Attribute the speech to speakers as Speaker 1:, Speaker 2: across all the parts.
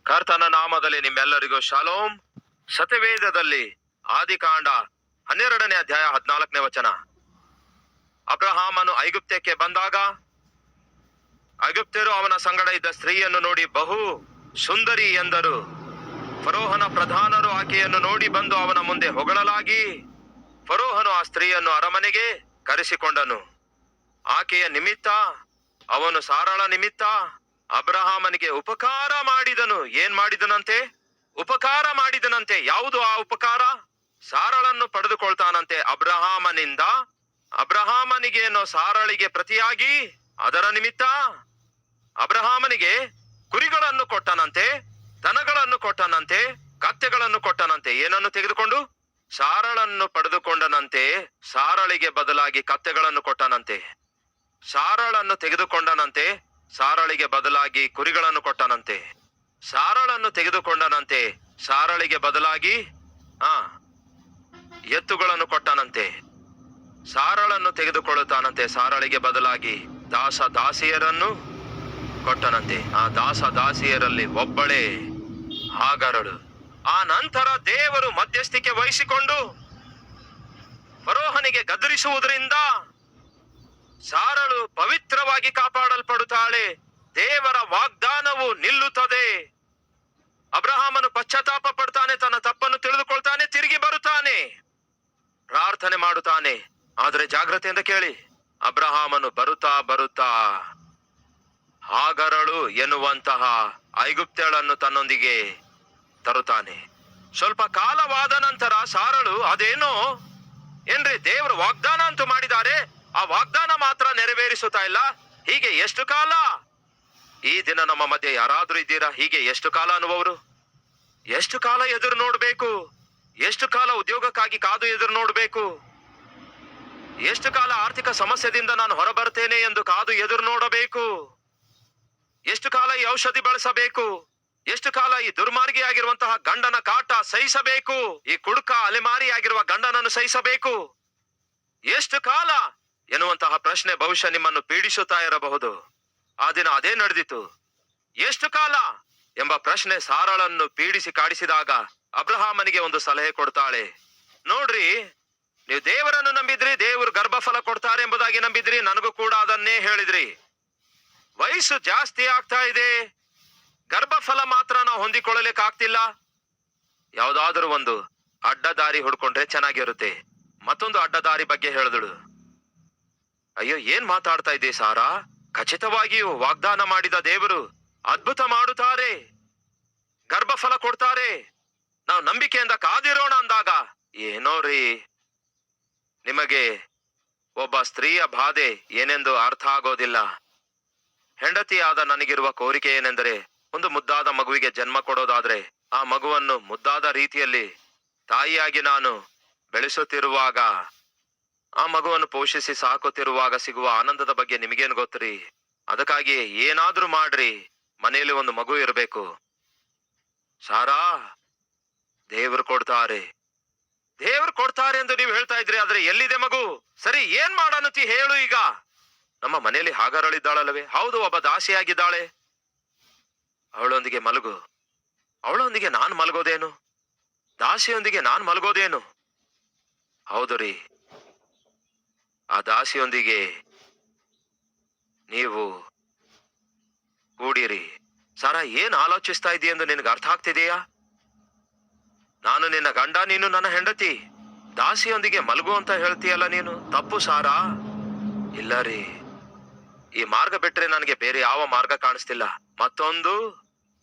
Speaker 1: ಕರ್ತನ ನಾಮದಲ್ಲಿ ನಿಮ್ಮೆಲ್ಲರಿಗೂ ಶಾಲೋಮ್. ಸತ್ಯವೇದದಲ್ಲಿ ಆದಿಕಾಂಡ 12ನೇ ಅಧ್ಯಾಯ 14ನೇ ವಚನ. ಅಬ್ರಹಾಮನು ಐಗುಪ್ತಕ್ಕೆ ಬಂದಾಗ ಐಗುಪ್ತರು ಅವನ ಸಂಗಡ ಇದ್ದ ಸ್ತ್ರೀಯನ್ನು ನೋಡಿ ಬಹು ಸುಂದರಿ ಎಂದರು. ಫರೋಹನ ಪ್ರಧಾನರು ಆಕೆಯನ್ನು ನೋಡಿ ಬಂದು ಅವನ ಮುಂದೆ ಹೊಗಳಲಾಗಿ, ಫರೋಹನು ಆ ಸ್ತ್ರೀಯನ್ನು ಅರಮನೆಗೆ ಕರೆಸಿಕೊಂಡನು. ಆಕೆಯ ನಿಮಿತ್ತ ಅವನು ಸಾರಳ ನಿಮಿತ್ತ ಅಬ್ರಹಾಮನಿಗೆ ಉಪಕಾರ ಮಾಡಿದನು. ಏನ್ ಮಾಡಿದನಂತೆ? ಉಪಕಾರ ಮಾಡಿದನಂತೆ. ಯಾವುದು ಆ ಉಪಕಾರ? ಸಾರಳನ್ನು ಪಡೆದುಕೊಳ್ತಾನಂತೆ ಅಬ್ರಹಾಮನಿಂದ. ಅಬ್ರಹಾಮನಿಗೇನೋ ಸಾರಳಿಗೆ ಪ್ರತಿಯಾಗಿ ಅದರ ನಿಮಿತ್ತ ಅಬ್ರಹಾಮನಿಗೆ ಕುರಿಗಳನ್ನು ಕೊಟ್ಟನಂತೆ, ದನಗಳನ್ನು ಕೊಟ್ಟನಂತೆ, ಕತ್ತೆಗಳನ್ನು ಕೊಟ್ಟನಂತೆ. ಏನನ್ನು ತೆಗೆದುಕೊಂಡು? ಸಾರಳನ್ನು ಪಡೆದುಕೊಂಡನಂತೆ. ಸಾರಳಿಗೆ ಬದಲಾಗಿ ಕತ್ತೆಗಳನ್ನು ಕೊಟ್ಟನಂತೆ. ಸಾರಳನ್ನು ತೆಗೆದುಕೊಂಡನಂತೆ, ಸಾರಳಿಗೆ ಬದಲಾಗಿ ಕುರಿಗಳನ್ನು ಕೊಟ್ಟನಂತೆ. ಸಾರಳನ್ನು ತೆಗೆದುಕೊಂಡನಂತೆ, ಸಾರಳಿಗೆ ಬದಲಾಗಿ ಎತ್ತುಗಳನ್ನು ಕೊಟ್ಟನಂತೆ. ಸಾರಳನ್ನು ತೆಗೆದುಕೊಳ್ಳುತ್ತಾನಂತೆ, ಸಾರಳಿಗೆ ಬದಲಾಗಿ ದಾಸ ದಾಸಿಯರನ್ನು ಕೊಟ್ಟನಂತೆ. ಆ ದಾಸ ದಾಸಿಯರಲ್ಲಿ ಒಬ್ಬಳೇ ಹಾಗರಳು. ಆ ನಂತರ ದೇವರು ಮಧ್ಯಸ್ಥಿಕೆ ವಹಿಸಿಕೊಂಡು ಫರೋಹನಿಗೆ ಗದರಿಸುವುದರಿಂದ ಸಾರಳು ಪವಿತ್ರವಾಗಿ ಕಾಪಾಡಲ್ಪಡುತ್ತಾಳೆ. ದೇವರ ವಾಗ್ದಾನವು ನಿಲ್ಲುತ್ತದೆ. ಅಬ್ರಹಾಮನು ಪಶ್ಚಾತ್ತಾಪ ಪಡ್ತಾನೆ, ತನ್ನ ತಪ್ಪನ್ನು ತಿಳಿದುಕೊಳ್ತಾನೆ, ತಿರುಗಿ ಬರುತ್ತಾನೆ, ಪ್ರಾರ್ಥನೆ ಮಾಡುತ್ತಾನೆ. ಆದರೆ ಜಾಗ್ರತೆಯಿಂದ ಕೇಳಿ, ಅಬ್ರಹಾಮನು ಬರುತ್ತಾ ಬರುತ್ತಾ ಹಾಗರಳು ಎನ್ನುವಂತಹ ಐಗುಪ್ತಳನ್ನು ತನ್ನೊಂದಿಗೆ ತರುತ್ತಾನೆ. ಸ್ವಲ್ಪ ಕಾಲವಾದ ನಂತರ ಸಾರಳು ಅದೇನೋ ಏನ್ರಿ, ದೇವರು ವಾಗ್ದಾನ ಅಂತೂ ಮಾಡಿದ್ದಾರೆ, ಆ ವಾಗ್ದಾನ ಮಾತ್ರ ನೆರವೇರಿಸುತ್ತಾ ಇಲ್ಲ. ಹೀಗೆ ಎಷ್ಟು ಕಾಲ? ಈ ದಿನ ನಮ್ಮ ಮಧ್ಯೆ ಯಾರಾದ್ರೂ ಇದ್ದೀರಾ ಹೀಗೆ ಎಷ್ಟು ಕಾಲ ಅನ್ನುವರು? ಎಷ್ಟು ಕಾಲ ಎದುರು ನೋಡ್ಬೇಕು? ಎಷ್ಟು ಕಾಲ ಉದ್ಯೋಗಕ್ಕಾಗಿ ಕಾದು ಎದುರು ನೋಡ್ಬೇಕು? ಎಷ್ಟು ಕಾಲ ಆರ್ಥಿಕ ಸಮಸ್ಯೆದಿಂದ ನಾನು ಹೊರಬರ್ತೇನೆ ಎಂದು ಕಾದು ಎದುರು ನೋಡಬೇಕು? ಎಷ್ಟು ಕಾಲ ಈ ಔಷಧಿ ಬಳಸಬೇಕು? ಎಷ್ಟು ಕಾಲ ಈ ದುರ್ಮಾರ್ಗಿಯಾಗಿರುವಂತಹ ಗಂಡನ ಕಾಟ ಸಹಿಸಬೇಕು? ಈ ಕುಡುಕ ಅಲೆಮಾರಿಯಾಗಿರುವ ಗಂಡನನ್ನು ಸಹಿಸಬೇಕು? ಎಷ್ಟು ಕಾಲ ಎನ್ನುವಂತಹ ಪ್ರಶ್ನೆ ಬಹುಶಃ ನಿಮ್ಮನ್ನು ಪೀಡಿಸುತ್ತಾ ಇರಬಹುದು. ಆ ದಿನ ಅದೇ ನಡೆದಿತ್ತು. ಎಷ್ಟು ಕಾಲ ಎಂಬ ಪ್ರಶ್ನೆ ಸಾರಳನ್ನು ಪೀಡಿಸಿ ಕಾಡಿಸಿದಾಗ ಅಬ್ರಹಾಮನಿಗೆ ಒಂದು ಸಲಹೆ ಕೊಡ್ತಾಳೆ. ನೋಡ್ರಿ, ನೀವು ದೇವರನ್ನು ನಂಬಿದ್ರಿ, ದೇವರು ಗರ್ಭಫಲ ಕೊಡ್ತಾರೆ ಎಂಬುದಾಗಿ ನಂಬಿದ್ರಿ, ನನಗೂ ಕೂಡ ಅದನ್ನೇ ಹೇಳಿದ್ರಿ. ವಯಸ್ಸು ಜಾಸ್ತಿ ಆಗ್ತಾ ಇದೆ, ಗರ್ಭಫಲ ಮಾತ್ರ ನಾವು ಹೊಂದಿಕೊಳ್ಳಲಿಕ್ಕೆ ಆಗ್ತಿಲ್ಲ. ಯಾವ್ದಾದ್ರೂ ಒಂದು ಅಡ್ಡದಾರಿ ಹುಡ್ಕೊಂಡ್ರೆ ಚೆನ್ನಾಗಿರುತ್ತೆ. ಮತ್ತೊಂದು ಅಡ್ಡದಾರಿ ಬಗ್ಗೆ ಹೇಳಿದಳು. ಅಯ್ಯೋ, ಏನ್ ಮಾತಾಡ್ತಾ ಇದ್ದೆ ಸಾರಾ? ಖಚಿತವಾಗಿಯೂ ವಾಗ್ದಾನ ಮಾಡಿದ ದೇವರು ಅದ್ಭುತ ಮಾಡುತ್ತಾರೆ, ಗರ್ಭಫಲ ಕೊಡ್ತಾರೆ, ನಾವು ನಂಬಿಕೆಯಿಂದ ಕಾದಿರೋಣ ಅಂದಾಗ ಏನೋ ರೀ, ನಿಮಗೆ ಒಬ್ಬ ಸ್ತ್ರೀಯ ಬಾಧೆ ಏನೆಂದು ಅರ್ಥ ಆಗೋದಿಲ್ಲ. ಹೆಂಡತಿಯಾದ ನನಗಿರುವ ಕೋರಿಕೆ ಏನೆಂದರೆ, ಒಂದು ಮುದ್ದಾದ ಮಗುವಿಗೆ ಜನ್ಮ ಕೊಡೋದಾದ್ರೆ ಆ ಮಗುವನ್ನು ಮುದ್ದಾದ ರೀತಿಯಲ್ಲಿ ತಾಯಿಯಾಗಿ ನಾನು ಬೆಳೆಸುತ್ತಿರುವಾಗ, ಆ ಮಗುವನ್ನು ಪೋಷಿಸಿ ಸಾಕುತ್ತಿರುವಾಗ ಸಿಗುವ ಆನಂದದ ಬಗ್ಗೆ ನಿಮಗೇನು ಗೊತ್ತ್ರಿ? ಅದಕ್ಕಾಗಿ ಏನಾದ್ರೂ ಮಾಡ್ರಿ, ಮನೆಯಲ್ಲಿ ಒಂದು ಮಗು ಇರಬೇಕು. ಸಾರಾ, ದೇವ್ರು ಕೊಡ್ತಾರೆ, ದೇವ್ರು ಕೊಡ್ತಾರೆ ಎಂದು ನೀವು ಹೇಳ್ತಾ ಇದ್ರಿ, ಆದ್ರೆ ಎಲ್ಲಿದೆ ಮಗು? ಸರಿ, ಏನ್ ಮಾಡಾನುತ್ತಿ ಹೇಳು. ಈಗ ನಮ್ಮ ಮನೆಯಲ್ಲಿ ಹಾಗರಳಿದ್ದಾಳಲ್ಲವೇ? ಹೌದು, ಒಬ್ಬ ದಾಸಿಯಾಗಿದ್ದಾಳೆ. ಅವಳೊಂದಿಗೆ ಮಲಗು. ಅವಳೊಂದಿಗೆ ನಾನ್ ಮಲಗೋದೇನು? ದಾಸಿಯೊಂದಿಗೆ ನಾನ್ ಮಲಗೋದೇನು? ಹೌದು ರೀ, ಆ ದಾಸಿಯೊಂದಿಗೆ ನೀವು ಕೂಡಿರಿ. ಸಾರಾ, ಏನ್ ಆಲೋಚಿಸ್ತಾ ಇದೀಯ ಎಂದು ನಿನಗೆ ಅರ್ಥ ಆಗ್ತಿದೆಯಾ? ನಾನು ನಿನ್ನ ಗಂಡ, ನೀನು ನನ್ನ ಹೆಂಡತಿ. ದಾಸಿಯೊಂದಿಗೆ ಮಲಗು ಅಂತ ಹೇಳ್ತೀಯಲ್ಲ ನೀನು, ತಪ್ಪು ಸಾರಾ. ಇಲ್ಲ ರೀ, ಈ ಮಾರ್ಗ ಬಿಟ್ರೆ ನನಗೆ ಬೇರೆ ಯಾವ ಮಾರ್ಗ ಕಾಣಿಸ್ತಿಲ್ಲ. ಮತ್ತೊಂದು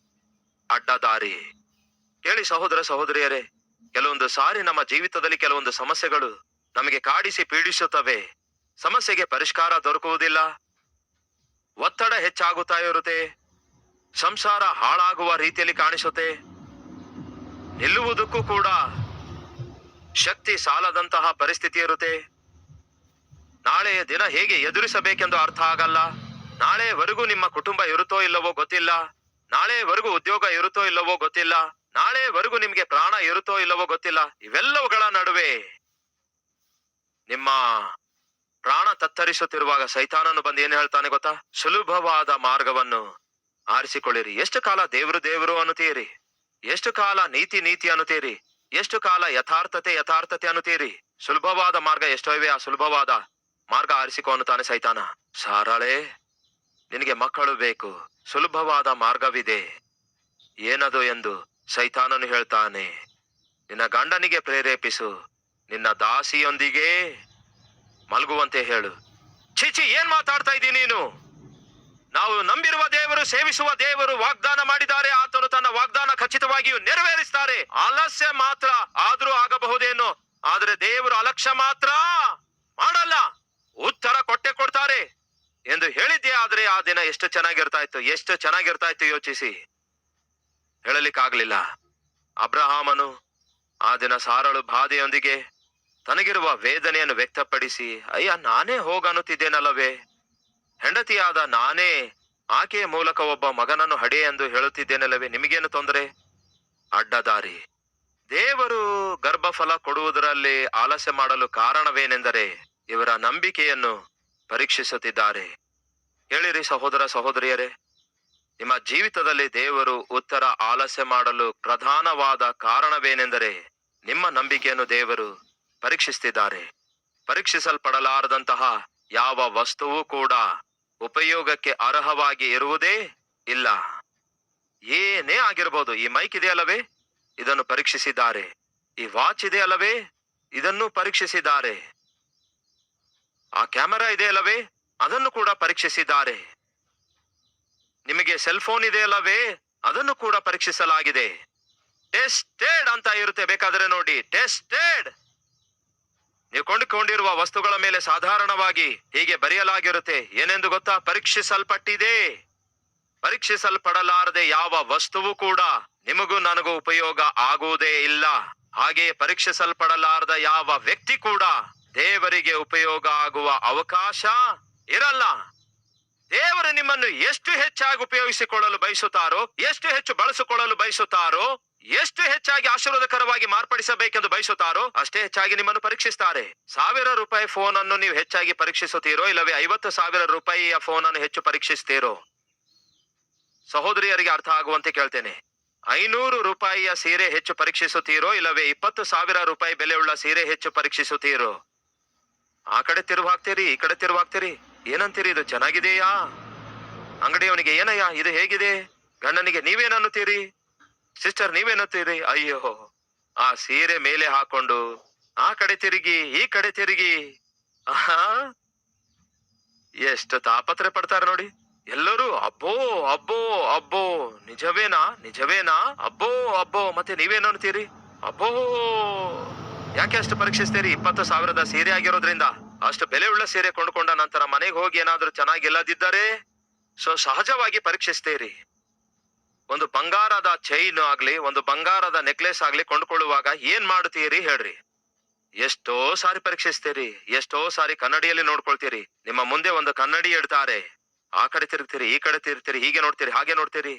Speaker 1: ಅಡ್ಡದಾರಿ. ಕೇಳಿ ಸಹೋದರ ಸಹೋದರಿಯರೇ, ಕೆಲವೊಂದು ಸಾರಿ ನಮ್ಮ ಜೀವಿತದಲ್ಲಿ ಕೆಲವೊಂದು ಸಮಸ್ಯೆಗಳು ನಮಗೆ ಕಾಡಿಸಿ ಪೀಡಿಸುತ್ತವೆ. ಸಮಸ್ಯೆಗೆ ಪರಿಷ್ಕಾರ ದೊರಕುವುದಿಲ್ಲ, ಒತ್ತಡ ಹೆಚ್ಚಾಗುತ್ತಾ ಇರುತ್ತೆ, ಸಂಸಾರ ಹಾಳಾಗುವ ರೀತಿಯಲ್ಲಿ ಕಾಣಿಸುತ್ತೆ, ನಿಲ್ಲುವುದಕ್ಕೂ ಕೂಡ ಶಕ್ತಿ ಸಾಲದಂತಹ ಪರಿಸ್ಥಿತಿ ಇರುತ್ತೆ. ನಾಳೆಯ ದಿನ ಹೇಗೆ ಎದುರಿಸಬೇಕೆಂದು ಅರ್ಥ ಆಗಲ್ಲ. ನಾಳೆವರೆಗೂ ನಿಮ್ಮ ಕುಟುಂಬ ಇರುತ್ತೋ ಇಲ್ಲವೋ ಗೊತ್ತಿಲ್ಲ. ನಾಳೆವರೆಗೂ ಉದ್ಯೋಗ ಇರುತ್ತೋ ಇಲ್ಲವೋ ಗೊತ್ತಿಲ್ಲ. ನಾಳೆವರೆಗೂ ನಿಮ್ಗೆ ಪ್ರಾಣ ಇರುತ್ತೋ ಇಲ್ಲವೋ ಗೊತ್ತಿಲ್ಲ. ಇವೆಲ್ಲವುಗಳ ನಡುವೆ ನಿಮ್ಮ ಪ್ರಾಣ ತತ್ತರಿಸುತ್ತಿರುವಾಗ ಸೈತಾನನು ಬಂದು ಏನ್ ಹೇಳ್ತಾನೆ ಗೊತ್ತಾ? ಸುಲಭವಾದ ಮಾರ್ಗವನ್ನು ಆರಿಸಿಕೊಳ್ಳಿರಿ. ಎಷ್ಟು ಕಾಲ ದೇವರು ದೇವರು ಅನ್ನುತ್ತೀರಿ? ಎಷ್ಟು ಕಾಲ ನೀತಿ ನೀತಿ ಅನ್ನುತ್ತೀರಿ? ಎಷ್ಟು ಕಾಲ ಯಥಾರ್ಥತೆ ಯಥಾರ್ಥತೆ ಅನ್ನುತ್ತೀರಿ? ಸುಲಭವಾದ ಮಾರ್ಗ ಎಷ್ಟೋ ಇವೆ, ಆ ಸುಲಭವಾದ ಮಾರ್ಗ ಆರಿಸಿಕೊ ಅನ್ನುತ್ತಾನೆ ಸೈತಾನ. ಸಾರಾಳೆ, ನಿನಗೆ ಮಕ್ಕಳು ಬೇಕು, ಸುಲಭವಾದ ಮಾರ್ಗವಿದೆ, ಏನದು ಎಂದು ಸೈತಾನನು ಹೇಳ್ತಾನೆ. ನಿನ್ನ ಗಂಡನಿಗೆ ಪ್ರೇರೇಪಿಸು, ನಿನ್ನ ದಾಸಿಯೊಂದಿಗೆ ಮಲಗುವಂತೆ ಹೇಳು. ಚಿಚಿ, ಏನ್ ಮಾತಾಡ್ತಾ ಇದ್ದೀನಿ ನೀನು? ನಾವು ನಂಬಿರುವ ದೇವರು, ಸೇವಿಸುವ ದೇವರು ವಾಗ್ದಾನ ಮಾಡಿದ್ದಾರೆ, ಆತನು ತನ್ನ ವಾಗ್ದಾನ ಖಚಿತವಾಗಿಯೂ ನೆರವೇರಿಸ್ತಾರೆ. ಆಲಸ್ಯ ಮಾತ್ರ ಆದ್ರೂ ಆಗಬಹುದೇನೋ, ಆದ್ರೆ ದೇವರು ಅಲಕ್ಷ್ಯ ಮಾತ್ರ ಮಾಡಲ್ಲ. ಉತ್ತರ ಕೊಟ್ಟೆ ಕೊಡ್ತಾರೆ ಎಂದು ಹೇಳಿದ್ದೆ. ಆದ್ರೆ ಆ ದಿನ ಎಷ್ಟು ಚೆನ್ನಾಗಿರ್ತಾ ಇತ್ತು, ಎಷ್ಟು ಚೆನ್ನಾಗಿರ್ತಾ ಇತ್ತು ಯೋಚಿಸಿ. ಹೇಳಲಿಕ್ಕಾಗ್ಲಿಲ್ಲ. ಅಬ್ರಹಾಮನು ಆ ದಿನ ಸಾರಳು ಬಾಧೆಯೊಂದಿಗೆ ತನಗಿರುವ ವೇದನೆಯನ್ನು ವ್ಯಕ್ತಪಡಿಸಿ, ಅಯ್ಯ ನಾನೇ ಹೋಗನ್ನುತ್ತಿದ್ದೇನಲ್ಲವೇ, ಹೆಂಡತಿಯಾದ ನಾನೇ ಆಕೆಯ ಮೂಲಕ ಒಬ್ಬ ಮಗನನ್ನು ಹಡೆ ಎಂದು ಹೇಳುತ್ತಿದ್ದೇನಲ್ಲವೇ, ನಿಮಗೇನು ತೊಂದರೆ? ಅಡ್ಡದಾರಿ. ದೇವರು ಗರ್ಭಫಲ ಕೊಡುವುದರಲ್ಲಿ ಆಲಸ್ಯ ಮಾಡಲು ಕಾರಣವೇನೆಂದರೆ ಇವರ ನಂಬಿಕೆಯನ್ನು ಪರೀಕ್ಷಿಸುತ್ತಿದ್ದಾರೆ. ಹೇಳಿರಿ ಸಹೋದರ ಸಹೋದರಿಯರೇ, ನಿಮ್ಮ ಜೀವಿತದಲ್ಲಿ ದೇವರು ಉತ್ತರ ಆಲಸ್ಯ ಮಾಡಲು ಪ್ರಧಾನವಾದ ಕಾರಣವೇನೆಂದರೆ ನಿಮ್ಮ ನಂಬಿಕೆಯನ್ನು ದೇವರು ಪರೀಕ್ಷಿಸುತ್ತಿದ್ದಾರೆ. ಪರೀಕ್ಷಿಸಲ್ಪಡಲಾರದಂತಹ ಯಾವ ವಸ್ತುವು ಕೂಡ ಉಪಯೋಗಕ್ಕೆ ಅರ್ಹವಾಗಿ ಇರುವುದೇ ಇಲ್ಲ. ಏನೇ ಆಗಿರಬಹುದು. ಈ ಮೈಕ್ ಇದೆಯಲ್ಲವೇ, ಇದನ್ನು ಪರೀಕ್ಷಿಸಿದ್ದಾರೆ. ಈ ವಾಚ್ ಇದೆಯಲ್ಲವೇ, ಇದನ್ನು ಪರೀಕ್ಷಿಸಿದ್ದಾರೆ. ಆ ಕ್ಯಾಮೆರಾ ಇದೆಯಲ್ಲವೇ, ಅದನ್ನು ಕೂಡ ಪರೀಕ್ಷಿಸಿದ್ದಾರೆ. ನಿಮಗೆ ಸೆಲ್ ಫೋನ್ ಇದೆಯಲ್ಲವೇ, ಅದನ್ನು ಕೂಡ ಪರೀಕ್ಷಿಸಲಾಗಿದೆ. ಟೆಸ್ಟೆಡ್ ಅಂತ ಇರುತ್ತೆ, ಬೇಕಾದ್ರೆ ನೋಡಿ, ಟೆಸ್ಟೆಡ್. ನೀವು ಕೊಂಡುಕೊಂಡಿರುವ ವಸ್ತುಗಳ ಮೇಲೆ ಸಾಧಾರಣವಾಗಿ ಹೀಗೆ ಬರೆಯಲಾಗಿರುತ್ತೆ, ಏನೆಂದು ಗೊತ್ತಾ? ಪರೀಕ್ಷಿಸಲ್ಪಟ್ಟಿದೆ. ಪರೀಕ್ಷಿಸಲ್ಪಡಲಾರದೆ ಯಾವ ವಸ್ತುವು ಕೂಡ ನಿಮಗೂ ನನಗೂ ಉಪಯೋಗ ಆಗುವುದೇ ಇಲ್ಲ. ಹಾಗೆಯೇ ಪರೀಕ್ಷಿಸಲ್ಪಡಲಾರದ ಯಾವ ವ್ಯಕ್ತಿ ಕೂಡ ದೇವರಿಗೆ ಉಪಯೋಗ ಆಗುವ ಅವಕಾಶ ಇರಲ್ಲ. ದೇವರು ನಿಮ್ಮನ್ನು ಎಷ್ಟು ಹೆಚ್ಚಾಗಿ ಉಪಯೋಗಿಸಿಕೊಳ್ಳಲು ಬಯಸುತ್ತಾರೋ, ಎಷ್ಟು ಹೆಚ್ಚು ಬಳಸಿಕೊಳ್ಳಲು ಬಯಸುತ್ತಾರೋ, ಎಷ್ಟು ಹೆಚ್ಚಾಗಿ ಆಶೀರ್ವಾದಕರವಾಗಿ ಮಾರ್ಪಡಿಸಬೇಕೆಂದು ಬಯಸುತ್ತಾರೋ ಅಷ್ಟೇ ಹೆಚ್ಚಾಗಿ ನಿಮ್ಮನ್ನು ಪರೀಕ್ಷಿಸ್ತಾರೆ. ₹1000 ಫೋನ್ ಅನ್ನು ನೀವು ಹೆಚ್ಚಾಗಿ ಪರೀಕ್ಷಿಸುತ್ತೀರೋ, ಇಲ್ಲವೇ ₹50,000 ಫೋನ್ ಅನ್ನು ಹೆಚ್ಚು ಪರೀಕ್ಷಿಸ್ತೀರೋ? ಸಹೋದರಿಯರಿಗೆ ಅರ್ಥ ಆಗುವಂತೆ ಕೇಳ್ತೇನೆ. ₹500 ಸೀರೆ ಹೆಚ್ಚು ಪರೀಕ್ಷಿಸುತ್ತೀರೋ, ಇಲ್ಲವೇ ₹20,000 ಬೆಲೆಯುಳ್ಳ ಸೀರೆ ಹೆಚ್ಚು ಪರೀಕ್ಷಿಸುತ್ತೀರೋ? ಆ ಕಡೆ ತಿರುವು ಹಾಕ್ತೀರಿ, ಈ ಕಡೆ ತಿರುವು ಹಾಕ್ತೀರಿ. ಏನಂತೀರಿ? ಇದು ಚೆನ್ನಾಗಿದೆಯಾ? ಅಂಗಡಿಯವನಿಗೆ ಏನಯ್ಯ ಇದು ಹೇಗಿದೆ? ಗಂಡನಿಗೆ ನೀವೇನನ್ನುತ್ತೀರಿ? ಸಿಸ್ಟರ್ ನೀವೇನಂತೀರಿ? ಅಯ್ಯೋ, ಆ ಸೀರೆ ಮೇಲೆ ಹಾಕೊಂಡು ಆ ಕಡೆ ತಿರುಗಿ ಈ ಕಡೆ ತಿರುಗಿ ಎಷ್ಟು ತಾಪತ್ರೆ ಪಡ್ತಾರೆ ನೋಡಿ ಎಲ್ಲರೂ. ಅಬ್ಬೋ ಅಬ್ಬೋ ಅಬ್ಬೋ, ನಿಜವೇನಾ ನಿಜವೇನಾ, ಅಬ್ಬೋ ಅಬ್ಬೋ. ಮತ್ತೆ ನೀವೇನಂತೀರಿ? ಅಬ್ಬೋ. ಯಾಕೆ ಅಷ್ಟು ಪರೀಕ್ಷಿಸ್ತೀರಿ? 20,000 ಸೀರೆ ಆಗಿರೋದ್ರಿಂದ. ಅಷ್ಟು ಬೆಲೆ ಉಳ್ಳ ಸೀರೆ ಕೊಂಡುಕೊಂಡ ನಂತರ ಮನೆಗೆ ಹೋಗಿ ಏನಾದ್ರೂ ಚೆನ್ನಾಗಿಲ್ಲದಿದ್ದರೆ ಸಹಜವಾಗಿ ಪರೀಕ್ಷಿಸ್ತೀರಿ. ಒಂದು ಬಂಗಾರದ ಚೈನ್ ಆಗ್ಲಿ, ಒಂದು ಬಂಗಾರದ ನೆಕ್ಲೆಸ್ ಆಗ್ಲಿ ಕೊಂಡುಕೊಳ್ಳುವಾಗ ಏನ್ ಮಾಡುತ್ತೀರಿ ಹೇಳ್ರಿ? ಎಷ್ಟೋ ಸಾರಿ ಪರೀಕ್ಷಿಸ್ತೀರಿ, ಎಷ್ಟೋ ಸಾರಿ ಕನ್ನಡಿಯಲ್ಲಿ ನೋಡ್ಕೊಳ್ತೀರಿ. ನಿಮ್ಮ ಮುಂದೆ ಒಂದು ಕನ್ನಡಿ ಇಡ್ತಾರೆ, ಆ ಕಡೆ ತಿರುಗ್ತೀರಿ, ಈ ಕಡೆ ತಿರುಗ್ತೀರಿ, ಹೀಗೆ ನೋಡ್ತೀರಿ, ಹಾಗೆ ನೋಡ್ತೀರಿ.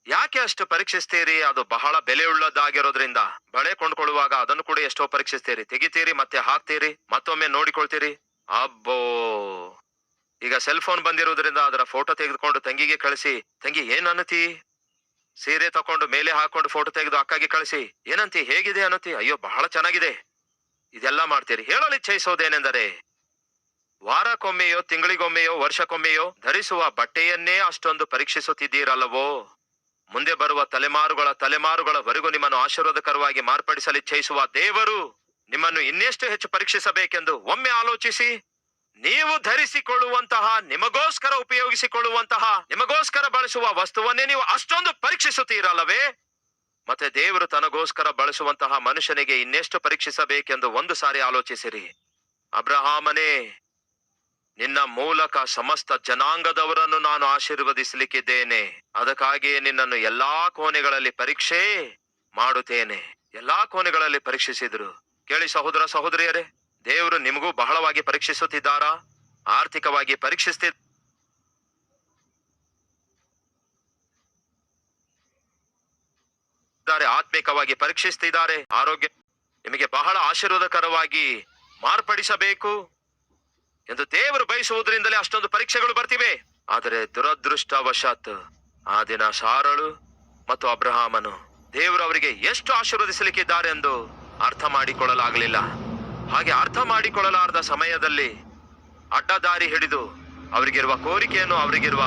Speaker 1: ಯಾಕೆ ಅಷ್ಟು ಪರೀಕ್ಷಿಸ್ತೀರಿ? ಅದು ಬಹಳ ಬೆಲೆ ಉಳ್ಳದಾಗಿರೋದ್ರಿಂದ. ಬಳೆ ಕೊಂಡ್ಕೊಳ್ಳುವಾಗ ಅದನ್ನು ಕೂಡ ಎಷ್ಟೋ ಪರೀಕ್ಷಿಸ್ತೀರಿ, ತೆಗಿತೀರಿ, ಮತ್ತೆ ಹಾಕ್ತೀರಿ, ಮತ್ತೊಮ್ಮೆ ನೋಡಿಕೊಳ್ತೀರಿ. ಅಬ್ಬೋ. ಈಗ ಸೆಲ್ ಫೋನ್ ಬಂದಿರೋದ್ರಿಂದ ಅದರ ಫೋಟೋ ತೆಗೆದುಕೊಂಡು ತಂಗಿಗೆ ಕಳಿಸಿ, ತಂಗಿ ಏನ್ ಅನ್ನತಿ? ಸೀರೆ ತಕೊಂಡು ಮೇಲೆ ಹಾಕೊಂಡು ಫೋಟೋ ತೆಗೆದು ಅಕ್ಕಗೆ ಕಳಿಸಿ, ಏನಂತಿ, ಹೇಗಿದೆ ಅನ್ನತಿ? ಅಯ್ಯೋ ಬಹಳ ಚೆನ್ನಾಗಿದೆ. ಇದೆಲ್ಲ ಮಾಡ್ತೀರಿ. ಹೇಳಲು ಇಚ್ಛಿಸೋದೇನೆಂದರೆ ವಾರಕ್ಕೊಮ್ಮೆಯೋ, ತಿಂಗಳಿಗೊಮ್ಮೆಯೋ, ವರ್ಷಕ್ಕೊಮ್ಮೆಯೋ ಧರಿಸುವ ಬಟ್ಟೆಯನ್ನೇ ಅಷ್ಟೊಂದು ಪರೀಕ್ಷಿಸುತ್ತಿದ್ದೀರಲ್ಲವೋ? ಮುಂದೆ ಬರುವ ತಲೆಮಾರುಗಳವರೆಗೂ ನಿಮ್ಮನ್ನು ಆಶೀರ್ವಾದಕರವಾಗಿ ಮಾರ್ಪಡಿಸಲು ಇಚ್ಛಿಸುವ ದೇವರು ನಿಮ್ಮನ್ನು ಇನ್ನೆಷ್ಟು ಹೆಚ್ಚು ಪರೀಕ್ಷಿಸಬೇಕೆಂದು ಒಮ್ಮೆ ಆಲೋಚಿಸಿ. ನೀವು ಧರಿಸಿಕೊಳ್ಳುವಂತಹ, ನಿಮಗೋಸ್ಕರ ಉಪಯೋಗಿಸಿಕೊಳ್ಳುವಂತಹ, ನಿಮಗೋಸ್ಕರ ಬಳಸುವ ವಸ್ತುವನ್ನೇ ನೀವು ಅಷ್ಟೊಂದು ಪರೀಕ್ಷಿಸುತ್ತೀರಲ್ಲವೇ? ಮತ್ತೆ ದೇವರು ತನಗೋಸ್ಕರ ಬಳಸುವಂತಹ ಮನುಷ್ಯನಿಗೆ ಇನ್ನೆಷ್ಟು ಪರೀಕ್ಷಿಸಬೇಕೆಂದು ಒಂದು ಸಾರಿ ಆಲೋಚಿಸಿರಿ. ಅಬ್ರಹಾಮನೇ, ನಿನ್ನ ಮೂಲಕ ಸಮಸ್ತ ಜನಾಂಗದವರನ್ನು ನಾನು ಆಶೀರ್ವದಿಸಲಿಕ್ಕಿದ್ದೇನೆ. ಅದಕ್ಕಾಗಿಯೇ ನಿನ್ನನ್ನು ಎಲ್ಲಾ ಕೋಣೆಗಳಲ್ಲಿ ಪರೀಕ್ಷೆ ಮಾಡುತ್ತೇನೆ. ಎಲ್ಲಾ ಕೋಣೆಗಳಲ್ಲಿ ಪರೀಕ್ಷಿಸಿದ್ರು. ಕೇಳಿ ಸಹೋದರ ಸಹೋದರಿಯರೇ, ದೇವರು ನಿಮಗೂ ಬಹಳವಾಗಿ ಪರೀಕ್ಷಿಸುತ್ತಿದ್ದಾರಾ? ಆರ್ಥಿಕವಾಗಿ ಪರೀಕ್ಷಿಸುತ್ತಿದ್ದಾರೆ, ಆತ್ಮಿಕವಾಗಿ ಪರೀಕ್ಷಿಸುತ್ತಿದ್ದಾರೆ. ಆರೋಗ್ಯ ನಿಮಗೆ ಬಹಳ ಆಶೀರ್ವಾದಕರವಾಗಿ ಮಾರ್ಪಡಿಸಬೇಕು ಎಂದು ದೇವರು ಬಯಸುವುದರಿಂದಲೇ ಅಷ್ಟೊಂದು ಪರೀಕ್ಷೆಗಳು ಬರ್ತಿವೆ. ಆದರೆ ದುರದೃಷ್ಟವಶಾತ್ ಆ ದಿನ ಸಾರಳು ಮತ್ತು ಅಬ್ರಹಾಮನು ದೇವರು ಅವರಿಗೆ ಎಷ್ಟು ಆಶೀರ್ವದಿಸಲಿಕ್ಕಿದ್ದಾರೆ ಎಂದು ಅರ್ಥ ಮಾಡಿಕೊಳ್ಳಲಾಗಲಿಲ್ಲ. ಹಾಗೆ ಅರ್ಥ ಮಾಡಿಕೊಳ್ಳಲಾರದ ಸಮಯದಲ್ಲಿ ಅಡ್ಡದಾರಿ ಹಿಡಿದು ಅವರಿಗಿರುವ ಕೋರಿಕೆಯನ್ನು, ಅವರಿಗಿರುವ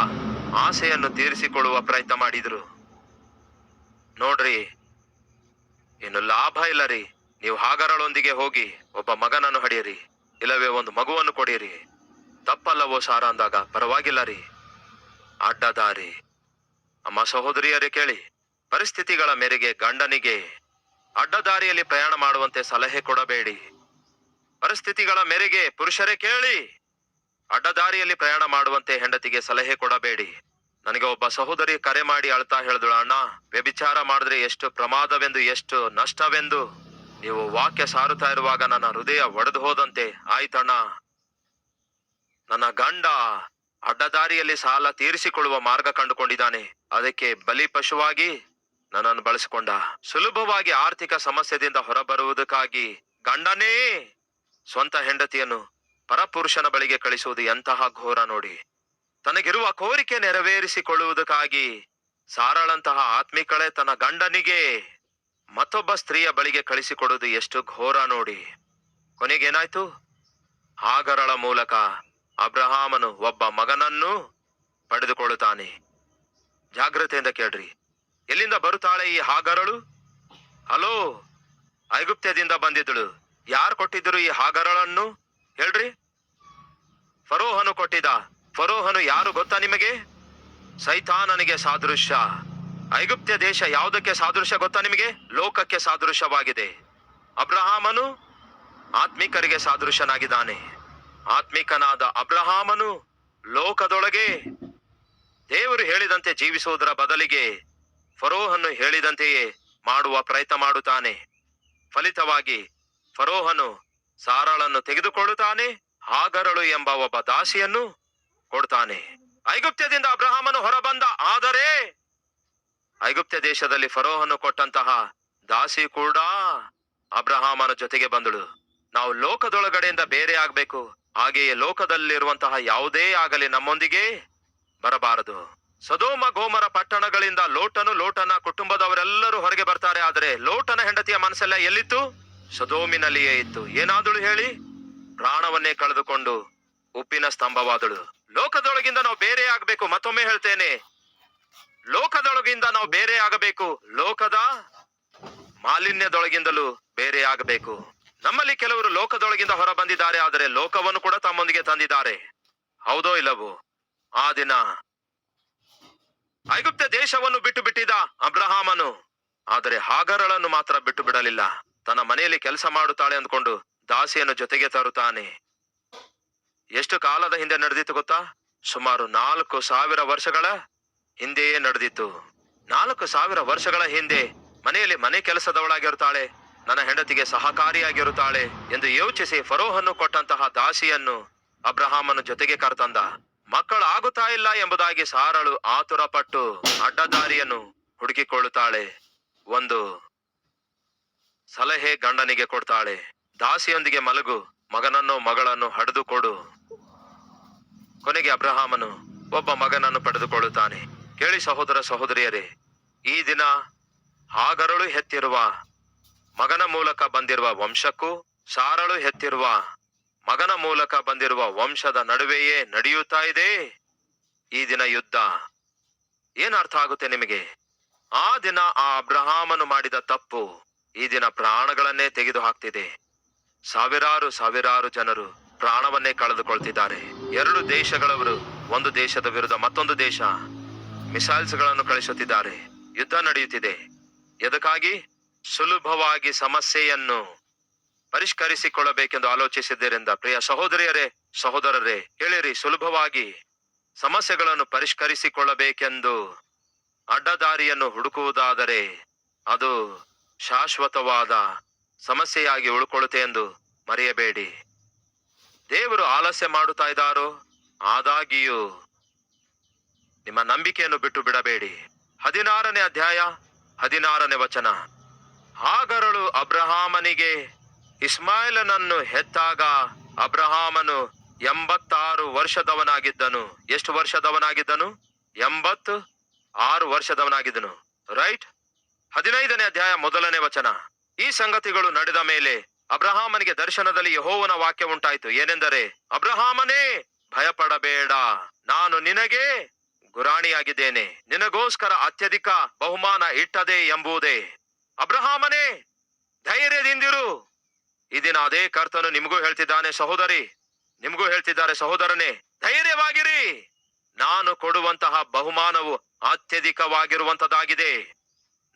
Speaker 1: ಆಸೆಯನ್ನು ತೀರಿಸಿಕೊಳ್ಳುವ ಪ್ರಯತ್ನ ಮಾಡಿದ್ರು. ನೋಡ್ರಿ, ಇನ್ನು ಲಾಭ ಇಲ್ಲ ರೀ. ನೀವು ಹಾಗರಳೊಂದಿಗೆ ಹೋಗಿ ಒಬ್ಬ ಮಗನನ್ನು ಹಡಿಯಿರಿ, ಇಲ್ಲವೇ ಒಂದು ಮಗುವನ್ನು ಕೊಡಿರಿ. ತಪ್ಪಲ್ಲವೋ ಸಾರ ಅಂದಾಗ ಪರವಾಗಿಲ್ಲ ರೀ. ಅಡ್ಡದಾರಿ. ಅಮ್ಮ ಸಹೋದರಿಯರೇ ಕೇಳಿ, ಪರಿಸ್ಥಿತಿಗಳ ಮೇರೆಗೆ ಗಂಡನಿಗೆ ಅಡ್ಡದಾರಿಯಲ್ಲಿ ಪ್ರಯಾಣ ಮಾಡುವಂತೆ ಸಲಹೆ ಕೊಡಬೇಡಿ. ಪರಿಸ್ಥಿತಿಗಳ ಮೇರೆಗೆ ಪುರುಷರೇ ಕೇಳಿ, ಅಡ್ಡದಾರಿಯಲ್ಲಿ ಪ್ರಯಾಣ ಮಾಡುವಂತೆ ಹೆಂಡತಿಗೆ ಸಲಹೆ ಕೊಡಬೇಡಿ. ನನಗೆ ಒಬ್ಬ ಸಹೋದರಿ ಕರೆ ಮಾಡಿ ಅಳ್ತಾ ಹೇಳಿದಳು, ಅಣ್ಣ, ವ್ಯಭಿಚಾರ ಮಾಡಿದ್ರೆ ಎಷ್ಟು ಪ್ರಮಾದವೆಂದು, ಎಷ್ಟು ನಷ್ಟವೆಂದು ನೀವು ವಾಕ್ಯ ಸಾರುತ್ತಾ ಇರುವಾಗ ನನ್ನ ಹೃದಯ ಒಡೆದು ಹೋದಂತೆ ಆಯ್ತಣ್ಣ. ನನ್ನ ಗಂಡ ಅಡ್ಡದಾರಿಯಲ್ಲಿ ಸಾಲ ತೀರಿಸಿಕೊಳ್ಳುವ ಮಾರ್ಗ ಕಂಡುಕೊಂಡಿದ್ದಾನೆ. ಅದಕ್ಕೆ ಬಲಿ ಪಶುವಾಗಿ ನನ್ನನ್ನು ಬಳಸಿಕೊಂಡ. ಸುಲಭವಾಗಿ ಆರ್ಥಿಕ ಸಮಸ್ಯೆದಿಂದ ಹೊರಬರುವುದಕ್ಕಾಗಿ ಗಂಡನೇ ಸ್ವಂತ ಹೆಂಡತಿಯನ್ನು ಪರಪುರುಷನ ಬಳಿಗೆ ಕಳಿಸುವುದು ಎಂತಹ ಘೋರ ನೋಡಿ. ತನಗಿರುವ ಕೋರಿಕೆ ನೆರವೇರಿಸಿಕೊಳ್ಳುವುದಕ್ಕಾಗಿ ಸಾರಳಂತಹ ಆತ್ಮಿಕಳೆ ತನ್ನ ಗಂಡನಿಗೆ ಮತ್ತೊಬ್ಬ ಸ್ತ್ರೀಯ ಬಳಿಗೆ ಕಳಿಸಿಕೊಡುವುದು ಎಷ್ಟು ಘೋರ ನೋಡಿ. ಕೊನೆಗೇನಾಯ್ತು? ಹಾಗರಳ ಮೂಲಕ ಅಬ್ರಹಾಮನು ಒಬ್ಬ ಮಗನನ್ನು ಪಡೆದುಕೊಳ್ಳುತ್ತಾನೆ. ಜಾಗ್ರತೆಯಿಂದ ಕೇಳ್ರಿ. ಎಲ್ಲಿಂದ ಬರುತ್ತಾಳೆ ಈ ಹಾಗರಳು? ಹಲೋ, ಐಗುಪ್ತ್ಯದಿಂದ ಬಂದಿದ್ದಳು. ಯಾರು ಕೊಟ್ಟಿದ್ರು ಈ ಹಾಗರಳನ್ನು ಹೇಳ್ರಿ? ಫರೋಹನು ಕೊಟ್ಟಿದ್ದ. ಫರೋಹನು ಯಾರು ಗೊತ್ತಾ ನಿಮಗೆ? ಸೈತಾನನಿಗೆ ಸಾದೃಶ್ಯ. ಐಗುಪ್ತ್ಯ ದೇಶ ಯಾವುದಕ್ಕೆ ಸಾದೃಶ್ಯ ಗೊತ್ತಾ ನಿಮಗೆ? ಲೋಕಕ್ಕೆ ಸಾದೃಶ್ಯವಾಗಿದೆ. ಅಬ್ರಹಾಮನು ಆತ್ಮಿಕರಿಗೆ ಸಾದೃಶ್ಯನಾಗಿದ್ದಾನೆ. ಆತ್ಮಿಕನಾದ ಅಬ್ರಹಾಮನು ಲೋಕದೊಳಗೆ ದೇವರು ಹೇಳಿದಂತೆ ಜೀವಿಸುವುದರ ಬದಲಿಗೆ ಫರೋಹನು ಹೇಳಿದಂತೆಯೇ ಮಾಡುವ ಪ್ರಯತ್ನ ಮಾಡುತ್ತಾನೆ. ಫಲಿತವಾಗಿ ಫರೋಹನು ಸಾರಳನ್ನು ತೆಗೆದುಕೊಳ್ಳುತ್ತಾನೆ, ಹಾಗರಳು ಎಂಬ ಒಬ್ಬ ದಾಸಿಯನ್ನು ಕೊಡ್ತಾನೆ. ಐಗುಪ್ತ್ಯದಿಂದ ಅಬ್ರಹಾಮನು ಹೊರಬಂದ. ಆದರೆ ಐಗುಪ್ತ್ಯ ದೇಶದಲ್ಲಿ ಫರೋಹನು ಕೊಟ್ಟಂತಹ ದಾಸಿ ಕೂಡ ಅಬ್ರಹಾಮನ ಜೊತೆಗೆ ಬಂದಳು. ನಾವು ಲೋಕದೊಳಗಡೆಯಿಂದ ಬೇರೆ ಆಗ್ಬೇಕು, ಹಾಗೆಯೇ ಲೋಕದಲ್ಲಿರುವಂತಹ ಯಾವುದೇ ಆಗಲಿ ನಮ್ಮೊಂದಿಗೆ ಬರಬಾರದು. ಸೊದೋಮ ಗೋಮರ ಪಟ್ಟಣಗಳಿಂದ ಲೋಟನ ಕುಟುಂಬದವರೆಲ್ಲರೂ ಹೊರಗೆ ಬರ್ತಾರೆ. ಆದರೆ ಲೋಟನ ಹೆಂಡತಿಯ ಮನಸ್ಸೆಲ್ಲ ಎಲ್ಲಿತ್ತು? ಸೊದೋಮಿನಲ್ಲಿಯೇ ಇತ್ತು. ಏನಾದಳು ಹೇಳಿ? ಪ್ರಾಣವನ್ನೇ ಕಳೆದುಕೊಂಡು ಉಪ್ಪಿನ ಸ್ತಂಭವಾದಳು. ಲೋಕದೊಳಗಿಂದ ನಾವು ಬೇರೆ ಆಗಬೇಕು. ಮತ್ತೊಮ್ಮೆ ಹೇಳ್ತೇನೆ, ಲೋಕದೊಳಗಿಂದ ನಾವು ಬೇರೆ ಆಗಬೇಕು. ಲೋಕದ ಮಾಲಿನ್ಯದೊಳಗಿಂದಲೂ ಬೇರೆ ಆಗಬೇಕು. ನಮ್ಮಲ್ಲಿ ಕೆಲವರು ಲೋಕದೊಳಗಿಂದ ಹೊರ ಬಂದಿದ್ದಾರೆ, ಆದರೆ ಲೋಕವನ್ನು ಕೂಡ ತಮ್ಮೊಂದಿಗೆ ತಂದಿದ್ದಾರೆ. ಹೌದೋ ಇಲ್ಲವೋ? ಆ ದಿನ ಐಗುಪ್ತ ದೇಶವನ್ನು ಬಿಟ್ಟು ಬಿಟ್ಟಿದ್ದ ಅಬ್ರಹಾಮನು, ಆದರೆ ಹಾಗರಳನ್ನು ಮಾತ್ರ ಬಿಟ್ಟು ಬಿಡಲಿಲ್ಲ. ತನ್ನ ಮನೆಯಲ್ಲಿ ಕೆಲಸ ಮಾಡುತ್ತಾಳೆ ಅಂದ್ಕೊಂಡು ದಾಸಿಯನ್ನು ಜೊತೆಗೆ ತರುತ್ತಾನೆ. ಎಷ್ಟು ಕಾಲದ ಹಿಂದೆ ನಡೆದಿತ್ತು ಗೊತ್ತಾ? ಸುಮಾರು 4,000 ವರ್ಷಗಳ ಹಿಂದೆಯೇ ನಡೆದಿತ್ತು. 4,000 ವರ್ಷಗಳ ಹಿಂದೆ ಮನೆಯಲ್ಲಿ ಮನೆ ಕೆಲಸದವಳಾಗಿರುತ್ತಾಳೆ, ನನ್ನ ಹೆಂಡತಿಗೆ ಸಹಕಾರಿಯಾಗಿರುತ್ತಾಳೆ ಎಂದು ಯೋಚಿಸಿ ಫರೋಹನು ಕೊಟ್ಟಂತಹ ದಾಸಿಯನ್ನು ಅಬ್ರಹಾಮನ ಜೊತೆಗೆ ಕರೆತಂದ. ಮಕ್ಕಳಾಗುತ್ತಾ ಇಲ್ಲ ಎಂಬುದಾಗಿ ಸಾರಳು ಆತುರಪಟ್ಟು ಅಡ್ಡದಾರಿಯನ್ನು ಹುಡುಕಿಕೊಳ್ಳುತ್ತಾಳೆ. ಒಂದು ಸಲಹೆ ಗಂಡನಿಗೆ ಕೊಡ್ತಾಳೆ, ದಾಸಿಯೊಂದಿಗೆ ಮಲಗು, ಮಗನನ್ನು ಮಗಳನ್ನು ಹಡೆದು ಕೊಡು. ಕೊನೆಗೆ ಅಬ್ರಹಾಮನು ಒಬ್ಬ ಮಗನನ್ನು ಪಡೆದುಕೊಳ್ಳುತ್ತಾನೆ. ಕೇಳಿ ಸಹೋದರ ಸಹೋದರಿಯರೇ, ಈ ದಿನ ಹಾಗರಳು ಹೆತ್ತಿರುವ ಮಗನ ಮೂಲಕ ಬಂದಿರುವ ವಂಶಕ್ಕೂ ಸಾರಳು ಹೆತ್ತಿರುವ ಮಗನ ಮೂಲಕ ಬಂದಿರುವ ವಂಶದ ನಡುವೆಯೇ ನಡೆಯುತ್ತಾ ಇದೆ ಈ ದಿನ ಯುದ್ಧ. ಏನ್ ಅರ್ಥ ಆಗುತ್ತೆ ನಿಮಗೆ? ಆ ದಿನ ಆ ಅಬ್ರಹಾಮನು ಮಾಡಿದ ತಪ್ಪು ಈ ದಿನ ಪ್ರಾಣಗಳನ್ನೇ ತೆಗೆದು ಹಾಕ್ತಿದೆ. ಸಾವಿರಾರು ಜನರು ಪ್ರಾಣವನ್ನೇ ಕಳೆದುಕೊಳ್ತಿದ್ದಾರೆ. 2 ದೇಶಗಳವರು ಒಂದು ದೇಶದ ವಿರುದ್ಧ ಮತ್ತೊಂದು ದೇಶ ಮಿಸೈಲ್ಸ್ ಗಳನ್ನು ಕಳಿಸುತ್ತಿದ್ದಾರೆ. ಯುದ್ಧ ನಡೆಯುತ್ತಿದೆ. ಎದಕ್ಕಾಗಿ? ಸುಲಭವಾಗಿ ಸಮಸ್ಯೆಯನ್ನು ಪರಿಷ್ಕರಿಸಿಕೊಳ್ಳಬೇಕೆಂದು ಆಲೋಚಿಸಿದ್ದರಿಂದ ಪ್ರಿಯ ಸಹೋದರಿಯರೇ, ಸಹೋದರರೇ ಹೇಳಿರಿ, ಸುಲಭವಾಗಿ ಸಮಸ್ಯೆಗಳನ್ನು ಪರಿಷ್ಕರಿಸಿಕೊಳ್ಳಬೇಕೆಂದು ಅಡ್ಡದಾರಿಯನ್ನು ಹುಡುಕುವುದಾದರೆ ಅದು ಶಾಶ್ವತವಾದ ಸಮಸ್ಯೆಯಾಗಿ ಉಳ್ಕೊಳ್ಳುತ್ತೆ ಎಂದು ಮರೆಯಬೇಡಿ. ದೇವರು ಆಲಸ್ಯ ಮಾಡುತ್ತಾ ಇದ್ದಾರೋ? ಆದಾಗಿಯೂ ನಿಮ್ಮ ನಂಬಿಕೆಯನ್ನು ಬಿಟ್ಟು ಬಿಡಬೇಡಿ. 16ನೇ ಅಧ್ಯಾಯ 16ನೇ ವಚನ. ಹಾಗರಳು ಅಬ್ರಹಾಮನಿಗೆ ಇಸ್ಮಾಯಿಲನನ್ನು ಹೆತ್ತಾಗ ಅಬ್ರಹಾಮನು 86 ವರ್ಷದವನಾಗಿದ್ದನು. ಎಷ್ಟು ವರ್ಷದವನಾಗಿದ್ದನು? 80 6 ವರ್ಷದವನಾಗಿದ್ದನು. ರೈಟ್. 15ನೇ ಅಧ್ಯಾಯ 1ನೇ ವಚನ. ಈ ಸಂಗತಿಗಳು ನಡೆದ ಮೇಲೆ ಅಬ್ರಹಾಮನಿಗೆ ದರ್ಶನದಲ್ಲಿ ಯೆಹೋವನ ವಾಕ್ಯ ಉಂಟಾಯಿತು. ಏನೆಂದರೆ, ಅಬ್ರಹಾಮನೇ, ಭಯಪಡಬೇಡ, ನಾನು ನಿನಗೆ ಗುರಾಣಿಯಾಗಿದ್ದೇನೆ, ನಿನಗೋಸ್ಕರ ಅತ್ಯಧಿಕ ಬಹುಮಾನ ಇಟ್ಟದೆ ಎಂಬುದೇ. ಅಬ್ರಹಾಮನೇ, ಧೈರ್ಯದಿಂದಿರು. ಈ ದಿನ ಅದೇ ಕರ್ತನು ನಿಮಗೂ ಹೇಳ್ತಿದ್ದಾನೆ ಸಹೋದರಿ, ನಿಮಗೂ ಹೇಳ್ತಿದ್ದಾರೆ ಸಹೋದರನೇ, ಧೈರ್ಯವಾಗಿರಿ. ನಾನು ಕೊಡುವಂತಹ ಬಹುಮಾನವು ಅತ್ಯಧಿಕವಾಗಿರುವಂತದ್ದಾಗಿದೆ.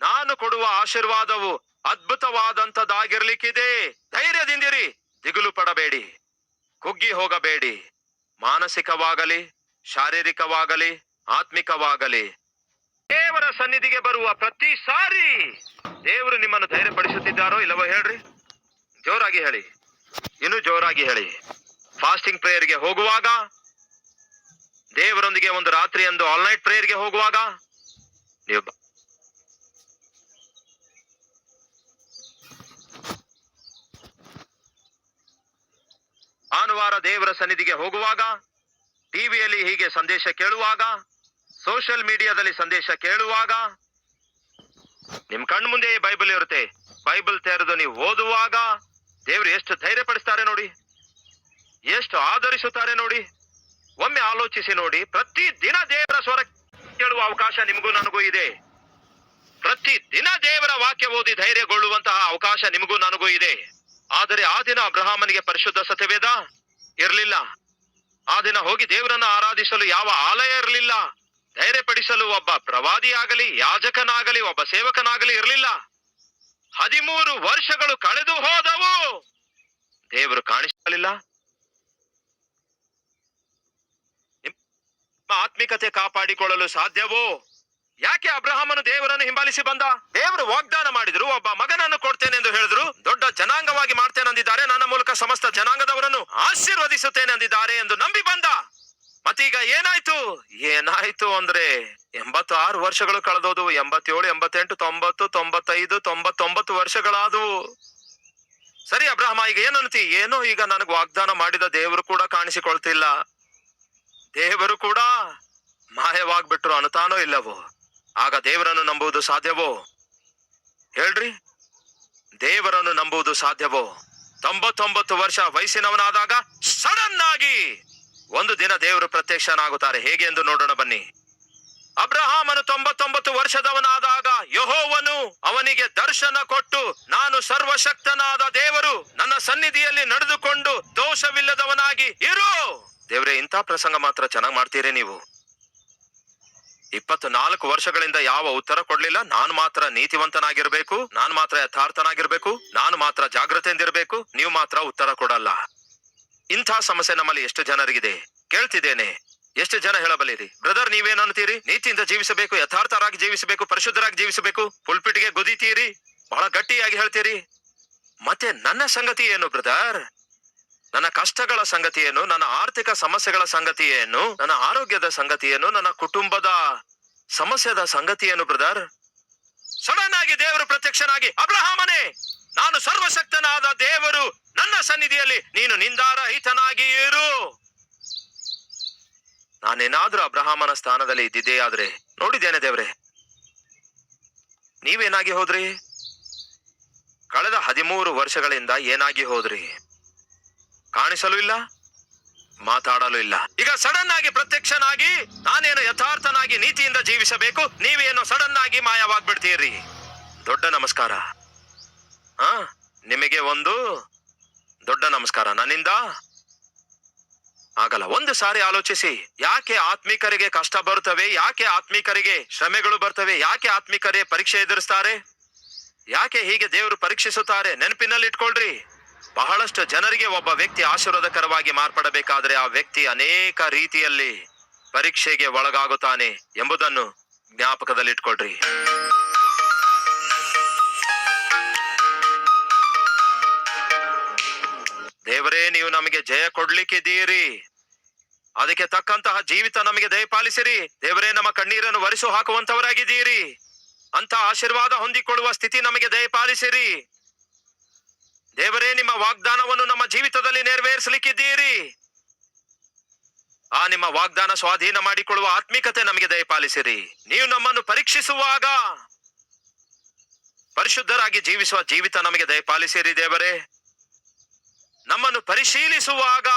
Speaker 1: ನಾನು ಕೊಡುವ ಆಶೀರ್ವಾದವು ಅದ್ಭುತವಾದಂತದ್ದಾಗಿರ್ಲಿಕ್ಕಿದೆ. ಧೈರ್ಯದಿಂದಿರಿ, ದಿಗುಲು ಪಡಬೇಡಿ, ಕುಗ್ಗಿ ಹೋಗಬೇಡಿ. ಮಾನಸಿಕವಾಗಲಿ, ಶಾರೀರಿಕವಾಗಲಿ, ಆತ್ಮಿಕವಾಗಲಿ, ದೇವರ ಸನ್ನಿಧಿಗೆ ಬರುವ ಪ್ರತಿ ಸಾರಿ ದೇವರು ನಿಮ್ಮನ್ನು ಧೈರ್ಯಪಡಿಸುತ್ತಿದ್ದಾರೋ ಇಲ್ಲವೋ ಹೇಳ್ರಿ. ಜೋರಾಗಿ ಹೇಳಿ, ಇನ್ನು ಜೋರಾಗಿ ಹೇಳಿ. ಫಾಸ್ಟಿಂಗ್ ಪ್ರೇಯರ್ಗೆ ಹೋಗುವಾಗ, ದೇವರೊಂದಿಗೆ ಒಂದು ರಾತ್ರಿ ಎಂದು ಆಲ್ ನೈಟ್ ಪ್ರೇಯರ್ಗೆ ಹೋಗುವಾಗ, ನೀವು ಭಾನುವಾರ ದೇವರ ಸನ್ನಿಧಿಗೆ ಹೋಗುವಾಗ, ಟಿವಿಯಲ್ಲಿ ಹೀಗೆ ಸಂದೇಶ ಕೇಳುವಾಗ, ಸೋಷಿಯಲ್ ಮೀಡಿಯಾದಲ್ಲಿ ಸಂದೇಶ ಕೇಳುವಾಗ, ನಿಮ್ ಕಣ್ ಮುಂದೆ ಬೈಬಲ್ ಇರುತ್ತೆ. ಬೈಬಲ್ ತೆರೆದು ನೀವು ಓದುವಾಗ ದೇವರು ಎಷ್ಟು ಧೈರ್ಯ ಪಡಿಸ್ತಾರೆ ನೋಡಿ, ಎಷ್ಟು ಆಧರಿಸುತ್ತಾರೆ ನೋಡಿ. ಒಮ್ಮೆ ಆಲೋಚಿಸಿ ನೋಡಿ. ಪ್ರತಿ ದಿನ ದೇವರ ಸ್ವರ ಕೇಳುವ ಅವಕಾಶ ನಿಮಗೂ ನನಗೂ ಇದೆ. ಪ್ರತಿ ದಿನ ದೇವರ ವಾಕ್ಯ ಓದಿ ಧೈರ್ಯಗೊಳ್ಳುವಂತಹ ಅವಕಾಶ ನಿಮಗೂ ನನಗೂ ಇದೆ. ಆದರೆ ಆ ದಿನ ಅಬ್ರಹಾಮನಿಗೆ ಪರಿಶುದ್ಧ ಸತ್ಯವೇದ ಇರಲಿಲ್ಲ. ಆ ದಿನ ಹೋಗಿ ದೇವರನ್ನು ಆರಾಧಿಸಲು ಯಾವ ಆಲಯ ಇರಲಿಲ್ಲ. ಧೈರ್ಯಪಡಿಸಲು ಒಬ್ಬ ಪ್ರವಾದಿಯಾಗಲಿ, ಯಾಜಕನಾಗಲಿ, ಒಬ್ಬ ಸೇವಕನಾಗಲಿ ಇರಲಿಲ್ಲ. 13 ವರ್ಷಗಳು ಕಳೆದು ಹೋದವು, ದೇವರು ಕಾಣಿಸಲಿಲ್ಲ. ನಿಮ್ಮ ಆತ್ಮಿಕತೆ ಕಾಪಾಡಿಕೊಳ್ಳಲು ಸಾಧ್ಯವೋ? ಯಾಕೆ ಅಬ್ರಹಾಮನು ದೇವರನ್ನು ಹಿಂಬಾಲಿಸಿ ಬಂದ? ದೇವರು ವಾಗ್ದಾನ ಮಾಡಿದ್ರು, ಒಬ್ಬ ಮಗನನ್ನು ಕೊಡ್ತೇನೆ ಎಂದು ಹೇಳಿದ್ರು, ದೊಡ್ಡ ಜನಾಂಗವಾಗಿ ಮಾಡ್ತೇನೆ ಅಂದಿದ್ದಾರೆ, ನನ್ನ ಮೂಲಕ ಸಮಸ್ತ ಜನಾಂಗದವರನ್ನು ಆಶೀರ್ವದಿಸುತ್ತೇನೆ ಅಂದಿದ್ದಾರೆ ಎಂದು ನಂಬಿ ಬಂದ. ಮತ್ತೀಗ ಏನಾಯ್ತು? ಏನಾಯ್ತು ಅಂದ್ರೆ 86 ವರ್ಷಗಳು ಕಳೆದೋದು. 87, 88, 90, 95, 99 ವರ್ಷಗಳಾದವು. ಸರಿ ಅಬ್ರಹಾಮ, ಈಗ ಏನಂತಿ? ಏನೋ ಈಗ ನನಗೆ ವಾಗ್ದಾನ ಮಾಡಿದ ದೇವರು ಕೂಡ ಕಾಣಿಸಿಕೊಳ್ತಿಲ್ಲ, ದೇವರು ಕೂಡ ಮಾಯವಾಗ್ಬಿಟ್ರು ಅನ್ನತಾನೋ ಇಲ್ಲವೋ? ಆಗ ದೇವರನ್ನು ನಂಬುವುದು ಸಾಧ್ಯವೋ? ಹೇಳ್ರಿ, ದೇವರನ್ನು ನಂಬುವುದು ಸಾಧ್ಯವೋ? 99 ವರ್ಷ ವಯಸ್ಸಿನವನಾದಾಗ ಸಡನ್ ಆಗಿ ಒಂದು ದಿನ ದೇವರು ಪ್ರತ್ಯಕ್ಷನಾಗುತ್ತಾರೆ. ಹೇಗೆ ಎಂದು ನೋಡೋಣ ಬನ್ನಿ. ಅಬ್ರಹಾಮನು 99 ವರ್ಷದವನಾದಾಗ ಯೆಹೋವನು ಅವನಿಗೆ ದರ್ಶನ ಕೊಟ್ಟು, ನಾನು ಸರ್ವಶಕ್ತನಾದ ದೇವರು, ನನ್ನ ಸನ್ನಿಧಿಯಲ್ಲಿ ನಡೆದುಕೊಂಡು ದೋಷವಿಲ್ಲದವನಾಗಿ ಇರು. ದೇವರೇ, ಇಂಥ ಪ್ರಸಂಗ ಮಾತ್ರ ಚೆನ್ನಾಗಿ ಮಾಡ್ತೀರಿ ನೀವು. 24 ವರ್ಷಗಳಿಂದ ಯಾವ ಉತ್ತರ ಕೊಡ್ಲಿಲ್ಲ. ನಾನು ಮಾತ್ರ ನೀತಿವಂತನಾಗಿರ್ಬೇಕು, ನಾನು ಮಾತ್ರ ಯಥಾರ್ಥನಾಗಿರ್ಬೇಕು, ನಾನು ಮಾತ್ರ ಜಾಗೃತೆಯಿಂದಿರ್ಬೇಕು, ನೀವು ಮಾತ್ರ ಉತ್ತರ ಕೊಡಲ್ಲ. ಇಂಥ ಸಮಸ್ಯೆ ನಮ್ಮಲ್ಲಿ ಎಷ್ಟು ಜನರಿಗಿದೆ ಕೇಳ್ತಿದ್ದೇನೆ. ಎಷ್ಟು ಜನ ಹೇಳಬಲ್ಲಿರಿ, ಬ್ರದರ್ ನೀವೇನ್ ಅಂತೀರಿ? ನೀತಿಯಿಂದ ಜೀವಿಸಬೇಕು, ಯಥಾರ್ಥರಾಗಿ ಜೀವಿಸಬೇಕು, ಪರಿಶುದ್ಧರಾಗಿ ಜೀವಿಸಬೇಕು. ಪುಲ್ಪಿಟ್ಗೆ ಗುದಿತೀರಿ, ಬಹಳ ಗಟ್ಟಿಯಾಗಿ ಹೇಳ್ತೀರಿ. ಮತ್ತೆ ನನ್ನ ಸಂಗತಿ ಏನು ಬ್ರದರ್? ನನ್ನ ಕಷ್ಟಗಳ ಸಂಗತಿ ಏನು? ನನ್ನ ಆರ್ಥಿಕ ಸಮಸ್ಯೆಗಳ ಸಂಗತಿ ಏನು? ನನ್ನ ಆರೋಗ್ಯದ ಸಂಗತಿ ಏನು? ನನ್ನ ಕುಟುಂಬದ ಸಮಸ್ಯೆದ ಸಂಗತಿ ಏನು ಬ್ರದರ್? ಸಡನ್ ಆಗಿ ದೇವರು ಪ್ರತ್ಯಕ್ಷನಾಗಿ, ಅಬ್ರಹಾಮನೇ, ನಾನು ಸರ್ವಶಕ್ತನಾದ ದೇವರು, ನನ್ನ ಸನ್ನಿಧಿಯಲ್ಲಿ ನೀನು ನಿಂದಾರಹಿತನಾಗಿ ಇರು. ನಾನೇನಾದ್ರೂ ಅಬ್ರಹಾಮನ ಸ್ಥಾನದಲ್ಲಿ ಇದ್ದಿದ್ದೇ ಆದ್ರೆ ನೋಡಿದ್ದೇನೆ ದೇವ್ರೆ, ನೀವೇನಾಗಿ ಹೋದ್ರಿ? ಕಳೆದ 13 ವರ್ಷಗಳಿಂದ ಏನಾಗಿ ಹೋದ್ರಿ? ಕಾಣಿಸಲು ಇಲ್ಲ, ಮಾತಾಡಲು ಇಲ್ಲ. ಈಗ ಸಡನ್ ಆಗಿ ಪ್ರತ್ಯಕ್ಷನಾಗಿ, ನಾನೇನು ಯಥಾರ್ಥನಾಗಿ ನೀತಿಯಿಂದ ಜೀವಿಸಬೇಕು, ನೀವೇನು ಸಡನ್ ಆಗಿ ಮಾಯವಾಗ್ಬಿಡ್ತೀರಿ. ದೊಡ್ಡ ನಮಸ್ಕಾರ. ನಿಮಗೆ ಒಂದು ದೊಡ್ಡ ನಮಸ್ಕಾರ. ನನ್ನಿಂದ ಆಗಲ್ಲ. ಒಂದು ಸಾರಿ ಆಲೋಚಿಸಿ, ಯಾಕೆ ಆತ್ಮಿಕರಿಗೆ ಕಷ್ಟ ಬರುತ್ತವೆ? ಯಾಕೆ ಆತ್ಮಿಕರಿಗೆ ಶ್ರಮೆಗಳು ಬರ್ತವೆ? ಯಾಕೆ ಆತ್ಮಿಕರೇ ಪರೀಕ್ಷೆ ಎದುರಿಸ್ತಾರೆ? ಯಾಕೆ ಹೀಗೆ ದೇವರು ಪರೀಕ್ಷಿಸುತ್ತಾರೆ? ನೆನಪಿನಲ್ಲಿ ಇಟ್ಕೊಳ್ರಿ, ಬಹಳಷ್ಟು ಜನರಿಗೆ ಒಬ್ಬ ವ್ಯಕ್ತಿ ಆಶೀರ್ವಾದಕರವಾಗಿ ಮಾರ್ಪಡಬೇಕಾದ್ರೆ ಆ ವ್ಯಕ್ತಿ ಅನೇಕ ರೀತಿಯಲ್ಲಿ ಪರೀಕ್ಷೆಗೆ ಒಳಗಾಗುತ್ತಾನೆ ಎಂಬುದನ್ನು ಜ್ಞಾಪಕದಲ್ಲಿಟ್ಕೊಳ್ರಿ. ದೇವರೇ, ನೀವು ನಮಗೆ ಜಯ ಕೊಡ್ಲಿಕ್ಕಿದ್ದೀರಿ, ಅದಕ್ಕೆ ತಕ್ಕಂತಹ ಜೀವಿತ ನಮಗೆ ದಯಪಾಲಿಸಿರಿ. ದೇವರೇ, ನಮ್ಮ ಕಣ್ಣೀರನ್ನು ಒರೆಸು ಹಾಕುವಂತವರಾಗಿದ್ದೀರಿ. ಅಂತ ಆಶೀರ್ವಾದ ಹೊಂದಿಕೊಳ್ಳುವ ಸ್ಥಿತಿ ನಮಗೆ ದಯಪಾಲಿಸಿರಿ. ದೇವರೇ, ನಿಮ್ಮ ವಾಗ್ದಾನವನ್ನು ನಮ್ಮ ಜೀವಿತದಲ್ಲಿ ನೆರವೇರಿಸಲಿಕ್ಕಿದ್ದೀರಿ. ಆ ನಿಮ್ಮ ವಾಗ್ದಾನ ಸ್ವಾಧೀನ ಮಾಡಿಕೊಳ್ಳುವ ಆತ್ಮಿಕತೆ ನಮಗೆ ದಯಪಾಲಿಸಿರಿ. ನೀವು ನಮ್ಮನ್ನು ಪರೀಕ್ಷಿಸುವಾಗ ಪರಿಶುದ್ಧರಾಗಿ ಜೀವಿಸುವ ಜೀವಿತ ನಮಗೆ ದಯಪಾಲಿಸಿರಿ ದೇವರೇ. ನಮ್ಮನ್ನು ಪರಿಶೀಲಿಸುವಾಗ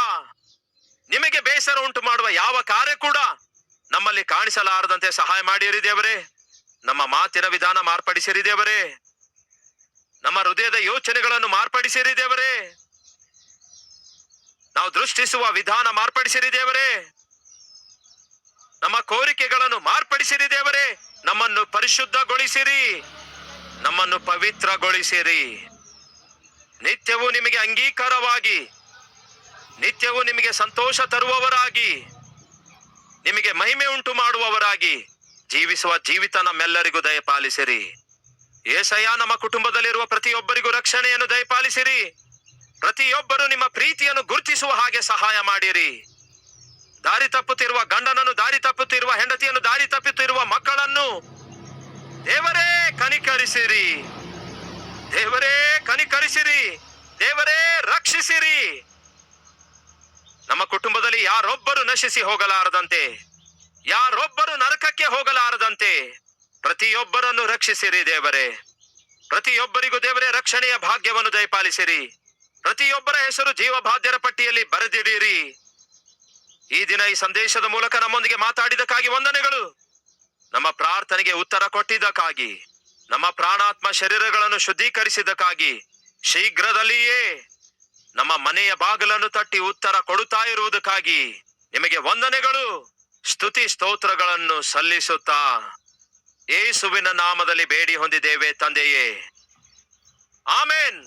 Speaker 1: ನಿಮಗೆ ಬೇಸರ ಉಂಟು ಮಾಡುವ ಯಾವ ಕಾರ್ಯ ಕೂಡ ನಮ್ಮಲ್ಲಿ ಕಾಣಿಸಲಾರದಂತೆ ಸಹಾಯ ಮಾಡಿರಿ ದೇವರೇ. ನಮ್ಮ ಮಾತಿನ ವಿಧಾನ ಮಾರ್ಪಡಿಸಿರಿ ದೇವರೇ. ನಮ್ಮ ಹೃದಯದ ಯೋಚನೆಗಳನ್ನು ಮಾರ್ಪಡಿಸಿರಿ ದೇವರೇ. ನಾವು ದೃಷ್ಟಿಸುವ ವಿಧಾನ ಮಾರ್ಪಡಿಸಿರಿ ದೇವರೇ. ನಮ್ಮ ಕೋರಿಕೆಗಳನ್ನು ಮಾರ್ಪಡಿಸಿರಿ ದೇವರೇ. ನಮ್ಮನ್ನು ಪರಿಶುದ್ಧಗೊಳಿಸಿರಿ, ನಮ್ಮನ್ನು ಪವಿತ್ರಗೊಳಿಸಿರಿ. ನಿತ್ಯವೂ ನಿಮಗೆ ಅಂಗೀಕಾರವಾಗಿ, ನಿತ್ಯವೂ ನಿಮಗೆ ಸಂತೋಷ ತರುವವರಾಗಿ, ನಿಮಗೆ ಮಹಿಮೆ ಉಂಟು ಮಾಡುವವರಾಗಿ ಜೀವಿಸುವ ಜೀವಿತ ನಮ್ಮೆಲ್ಲರಿಗೂ ದಯಪಾಲಿಸಿರಿ. ಏಸಯ್ಯ, ನಮ್ಮ ಕುಟುಂಬದಲ್ಲಿರುವ ಪ್ರತಿಯೊಬ್ಬರಿಗೂ ರಕ್ಷಣೆಯನ್ನು ದಯಪಾಲಿಸಿರಿ. ಪ್ರತಿಯೊಬ್ಬರು ನಿಮ್ಮ ಪ್ರೀತಿಯನ್ನು ಗುರುತಿಸುವ ಹಾಗೆ ಸಹಾಯ ಮಾಡಿರಿ. ದಾರಿ ತಪ್ಪುತ್ತಿರುವ ಗಂಡನನ್ನು, ದಾರಿ ತಪ್ಪುತ್ತಿರುವ ಹೆಂಡತಿಯನ್ನು, ದಾರಿ ತಪ್ಪುತ್ತಿರುವ ಮಕ್ಕಳನ್ನು ದೇವರೇ ಕನಿಕರಿಸಿರಿ. ದೇವರೇ ಕನಿಕರಿಸಿರಿ. ದೇವರೇ ರಕ್ಷಿಸಿರಿ. ನಮ್ಮ ಕುಟುಂಬದಲ್ಲಿ ಯಾರೊಬ್ಬರು ನಶಿಸಿ ಹೋಗಲಾರದಂತೆ, ಯಾರೊಬ್ಬರು ನರಕಕ್ಕೆ ಹೋಗಲಾರದಂತೆ ಪ್ರತಿಯೊಬ್ಬರನ್ನು ರಕ್ಷಿಸಿರಿ ದೇವರೇ. ಪ್ರತಿಯೊಬ್ಬರಿಗೂ ದೇವರೇ ರಕ್ಷಣೆಯ ಭಾಗ್ಯವನ್ನು ದಯಪಾಲಿಸಿರಿ. ಪ್ರತಿಯೊಬ್ಬರ ಹೆಸರು ಜೀವಬಾಧ್ಯರ ಪಟ್ಟಿಯಲ್ಲಿ ಬರೆದಿಡಿರಿ. ಈ ದಿನ ಈ ಸಂದೇಶದ ಮೂಲಕ ನಮ್ಮೊಂದಿಗೆ ಮಾತಾಡಿದಕ್ಕಾಗಿ ವಂದನೆಗಳು. ನಮ್ಮ ಪ್ರಾರ್ಥನೆಗೆ ಉತ್ತರ ಕೊಟ್ಟಿದ್ದಕ್ಕಾಗಿ, ನಮ್ಮ ಪ್ರಾಣಾತ್ಮ ಶರೀರಗಳನ್ನು ಶುದ್ಧೀಕರಿಸಿದ್ದಕ್ಕಾಗಿ, ಶೀಘ್ರದಲ್ಲಿಯೇ ನಮ್ಮ ಮನೆಯ ಬಾಗಿಲನ್ನು ತಟ್ಟಿ ಉತ್ತರ ಕೊಡುತ್ತಾ ಇರುವುದಕ್ಕಾಗಿ ನಿಮಗೆ ವಂದನೆಗಳು, ಸ್ತುತಿ ಸ್ತೋತ್ರಗಳನ್ನು ಸಲ್ಲಿಸುತ್ತಾ ಯೇಸುವಿನ ನಾಮದಲ್ಲಿ ಬೇಡಿ ಹೊಂದಿದ್ದೇವೆ ತಂದೆಯೇ. ಆಮೆನ್.